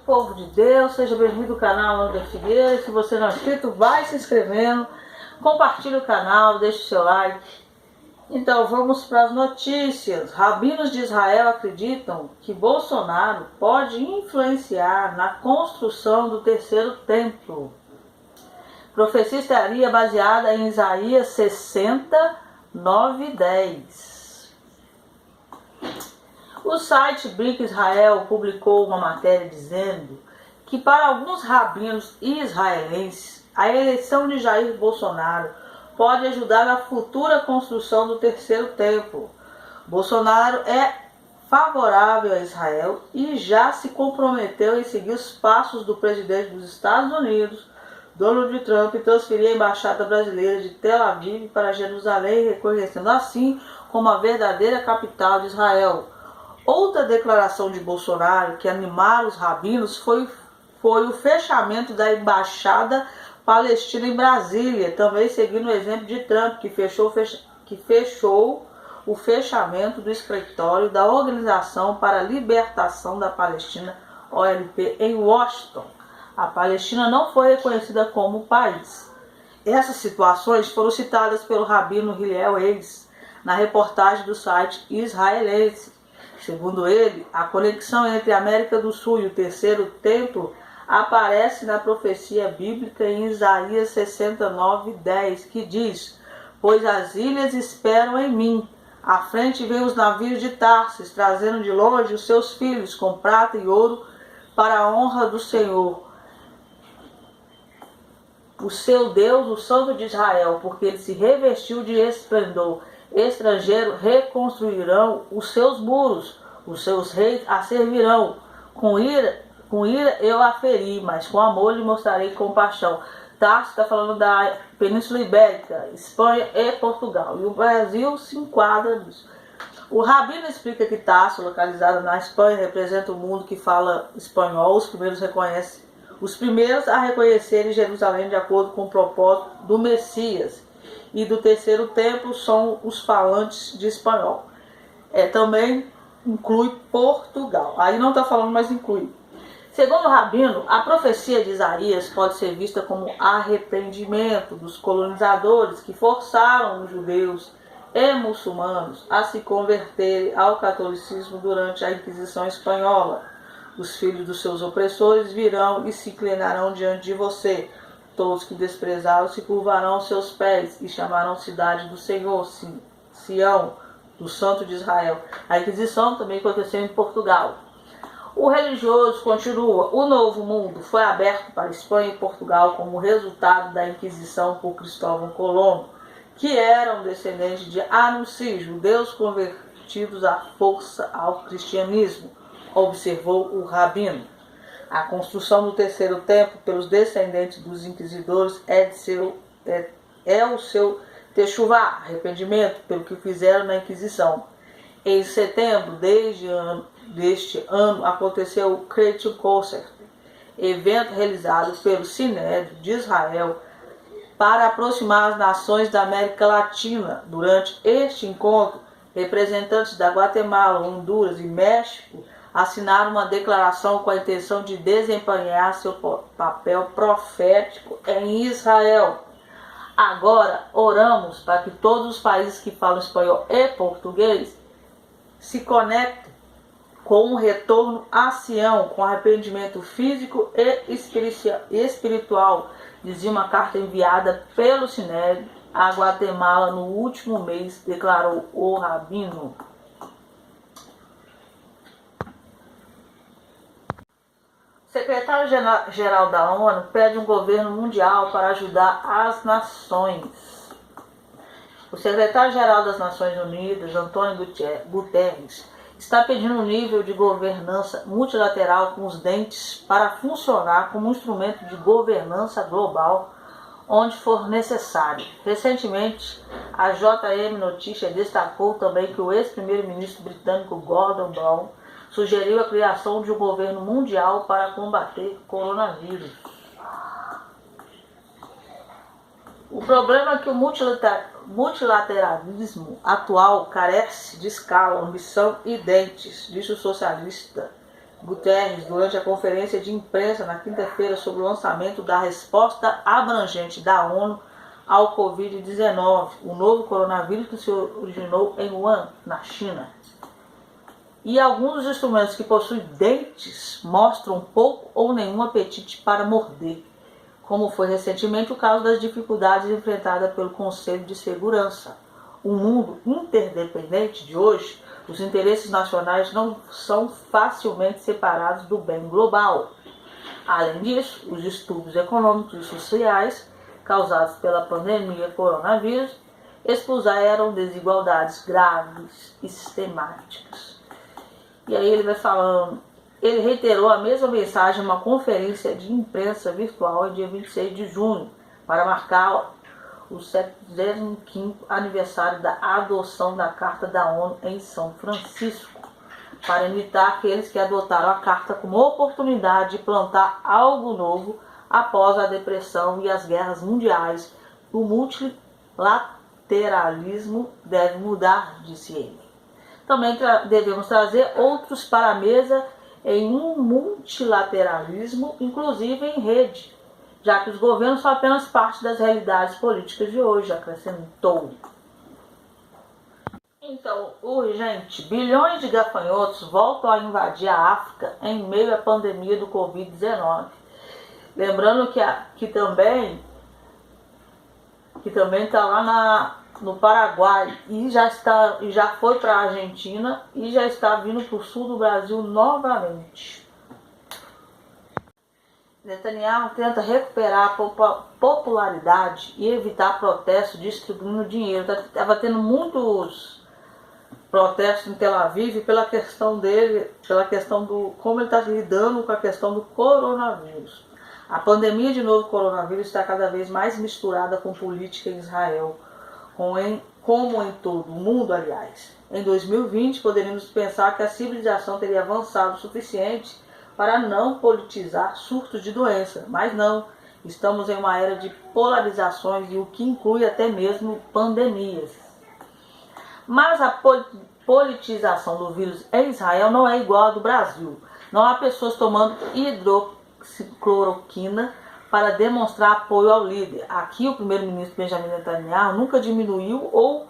povo de Deus, seja bem-vindo ao canal André Figueira. Se você não é inscrito, vai se inscrevendo, compartilhe o canal, deixe o seu like. Então vamos para as notícias. Rabinos de Israel acreditam que Bolsonaro pode influenciar na construção do terceiro templo. Profecia estaria baseada em Isaías 60, 9 e 10. O site Blink Israel publicou uma matéria dizendo que para alguns rabinos israelenses, a eleição de Jair Bolsonaro pode ajudar na futura construção do terceiro templo. Bolsonaro é favorável a Israel e já se comprometeu em seguir os passos do presidente dos Estados Unidos, Donald Trump, e transferir a embaixada brasileira de Tel Aviv para Jerusalém, reconhecendo assim como a verdadeira capital de Israel. Outra declaração de Bolsonaro que animaram os rabinos foi o fechamento da embaixada palestina em Brasília, também seguindo o exemplo de Trump, que fechou o fechamento do escritório da Organização para a Libertação da Palestina, OLP, em Washington. A Palestina não foi reconhecida como país. Essas situações foram citadas pelo rabino Hillel Edes na reportagem do site israelense. Segundo ele, a conexão entre a América do Sul e o terceiro templo aparece na profecia bíblica em Isaías 69, 10, que diz: pois as ilhas esperam em mim, à frente vêm os navios de Tarsis, trazendo de longe os seus filhos com prata e ouro para a honra do Senhor, o seu Deus, o Santo de Israel, porque ele se revestiu de esplendor. Estrangeiros reconstruirão os seus muros, os seus reis a servirão. Com ira eu a feri, mas com amor lhe mostrarei compaixão. Tarso está falando da Península Ibérica, Espanha e Portugal. E o Brasil se enquadra nisso. O rabino explica que Tarso, localizado na Espanha, representa o mundo que fala espanhol. Os primeiros a reconhecerem Jerusalém de acordo com o propósito do Messias. E do terceiro templo são os falantes de espanhol. Também inclui Portugal. Aí não está falando, mas inclui. Segundo o rabino, a profecia de Isaías pode ser vista como arrependimento dos colonizadores que forçaram os judeus e muçulmanos a se converterem ao catolicismo durante a Inquisição Espanhola. Os filhos dos seus opressores virão e se inclinarão diante de você. Todos que desprezaram se curvarão aos seus pés e chamarão cidade do Senhor, Sião, do Santo de Israel. A Inquisição também aconteceu em Portugal. O religioso continua: o novo mundo foi aberto para Espanha e Portugal como resultado da Inquisição por Cristóvão Colombo, que eram descendentes de Anúncio, judeus convertidos à força ao cristianismo, observou o rabino. A construção do terceiro templo pelos descendentes dos inquisidores é o seu techuvá, arrependimento pelo que fizeram na Inquisição. Em setembro deste ano aconteceu o Creative Concert, evento realizado pelo Sinédrio de Israel para aproximar as nações da América Latina. Durante este encontro, representantes da Guatemala, Honduras e México assinaram uma declaração com a intenção de desempenhar seu papel profético em Israel. Agora, oramos para que todos os países que falam espanhol e português se conectem com o retorno a Sião, com arrependimento físico e espiritual, dizia uma carta enviada pelo Sinédrio à Guatemala no último mês, declarou o rabino. O secretário-geral da ONU pede um governo mundial para ajudar as nações. O secretário-geral das Nações Unidas, Antônio Guterres, está pedindo um nível de governança multilateral com os dentes para funcionar como um instrumento de governança global onde for necessário. Recentemente, a JM Notícias destacou também que o ex-primeiro-ministro britânico Gordon Brown sugeriu a criação de um governo mundial para combater coronavírus. O problema é que o multilateralismo atual carece de escala, ambição e dentes, disse o socialista Guterres, durante a conferência de imprensa na quinta-feira sobre o lançamento da resposta abrangente da ONU ao Covid-19, o novo coronavírus que se originou em Wuhan, na China. E alguns dos instrumentos que possuem dentes mostram pouco ou nenhum apetite para morder, como foi recentemente o caso das dificuldades enfrentadas pelo Conselho de Segurança. O mundo interdependente de hoje, os interesses nacionais não são facilmente separados do bem global. Além disso, os distúrbios econômicos e sociais causados pela pandemia coronavírus expuseram desigualdades graves e sistemáticas. E aí ele vai falando, ele reiterou a mesma mensagem em uma conferência de imprensa virtual em dia 26 de junho, para marcar o 75º aniversário da adoção da Carta da ONU em São Francisco, para imitar aqueles que adotaram a Carta como oportunidade de plantar algo novo após a depressão e as guerras mundiais. O multilateralismo deve mudar, disse ele. Também devemos trazer outros para a mesa em um multilateralismo, inclusive em rede, já que os governos são apenas parte das realidades políticas de hoje, acrescentou. Então, urgente, bilhões de gafanhotos voltam a invadir a África em meio à pandemia do Covid-19. Lembrando que também está lá no Paraguai e já foi para a Argentina e já está vindo para o sul do Brasil novamente. Netanyahu tenta recuperar a popularidade e evitar protestos distribuindo dinheiro. Estava tendo muitos protestos em Tel Aviv pela questão do como ele está lidando com a questão do coronavírus. A pandemia de novo coronavírus está cada vez mais misturada com política em Israel, como em todo o mundo, aliás. Em 2020, poderíamos pensar que a civilização teria avançado o suficiente para não politizar surtos de doença, mas não. Estamos em uma era de polarizações, e o que inclui até mesmo pandemias. Mas a politização do vírus em Israel não é igual à do Brasil. Não há pessoas tomando hidroxicloroquina para demonstrar apoio ao líder. Aqui o primeiro-ministro Benjamin Netanyahu nunca diminuiu ou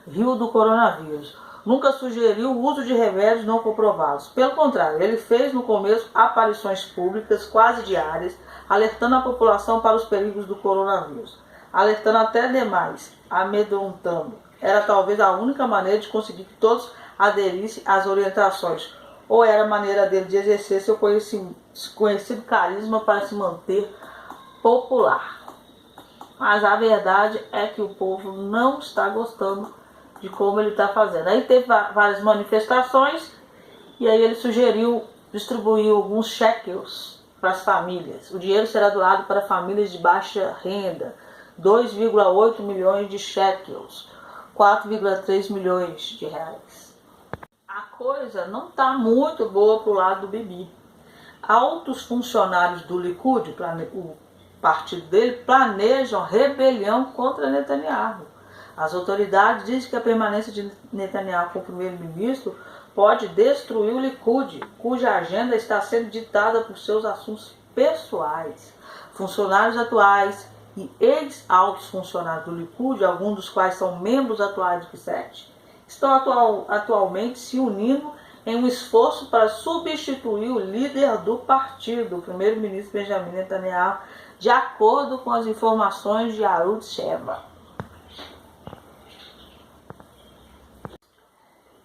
riu do coronavírus. Nunca sugeriu o uso de remédios não comprovados. Pelo contrário, ele fez no começo aparições públicas quase diárias, alertando a população para os perigos do coronavírus. Alertando até demais, amedrontando. Era talvez a única maneira de conseguir que todos aderissem às orientações. Ou era a maneira dele de exercer seu conhecido carisma para se manter popular. Mas a verdade é que o povo não está gostando de como ele está fazendo. Aí teve várias manifestações e aí ele sugeriu distribuir alguns shekels para as famílias. O dinheiro será doado para famílias de baixa renda, 2,8 milhões de shekels, 4,3 milhões de reais. A coisa não está muito boa para o lado do Bibi. Altos funcionários do Likud, o partido dele, planejam rebelião contra Netanyahu. As autoridades dizem que a permanência de Netanyahu como primeiro-ministro pode destruir o Likud, cuja agenda está sendo ditada por seus assuntos pessoais. Funcionários atuais e ex-altos funcionários do Likud, alguns dos quais são membros atuais do Knesset, estão atualmente se unindo em um esforço para substituir o líder do partido, o primeiro-ministro Benjamin Netanyahu, de acordo com as informações de Arutz Sheva.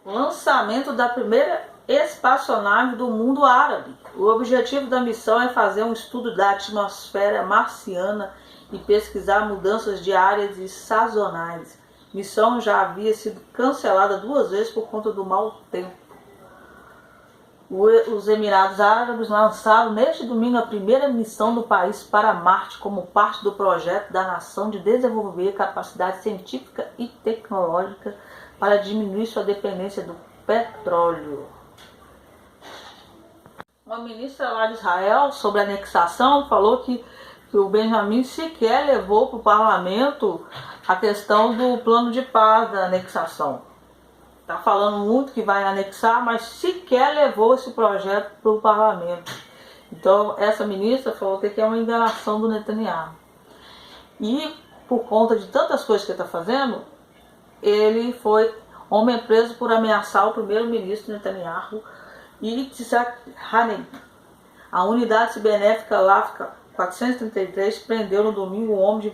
Lançamento da primeira espaçonave do mundo árabe. O objetivo da missão é fazer um estudo da atmosfera marciana e pesquisar mudanças diárias e sazonais. Missão já havia sido cancelada 2 vezes por conta do mau tempo. Os Emirados Árabes lançaram neste domingo a primeira missão do país para Marte como parte do projeto da nação de desenvolver capacidade científica e tecnológica para diminuir sua dependência do petróleo. Uma ministra lá de Israel, sobre a anexação, falou que o Benjamin sequer levou para o parlamento a questão do plano de paz da anexação. está falando muito que vai anexar, mas sequer levou esse projeto para o parlamento. Então essa ministra falou que é uma enganação do Netanyahu. E por conta de tantas coisas que ele está fazendo, ele foi homem preso por ameaçar o primeiro-ministro Netanyahu e Yitzhak Rabin. A unidade benéfica LAFCA 433 prendeu no domingo um homem de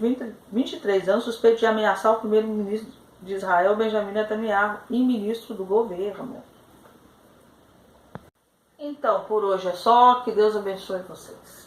23 anos suspeito de ameaçar o primeiro-ministro de Israel, Benjamin Netanyahu, e ministro do governo. Então, por hoje é só. Que Deus abençoe vocês.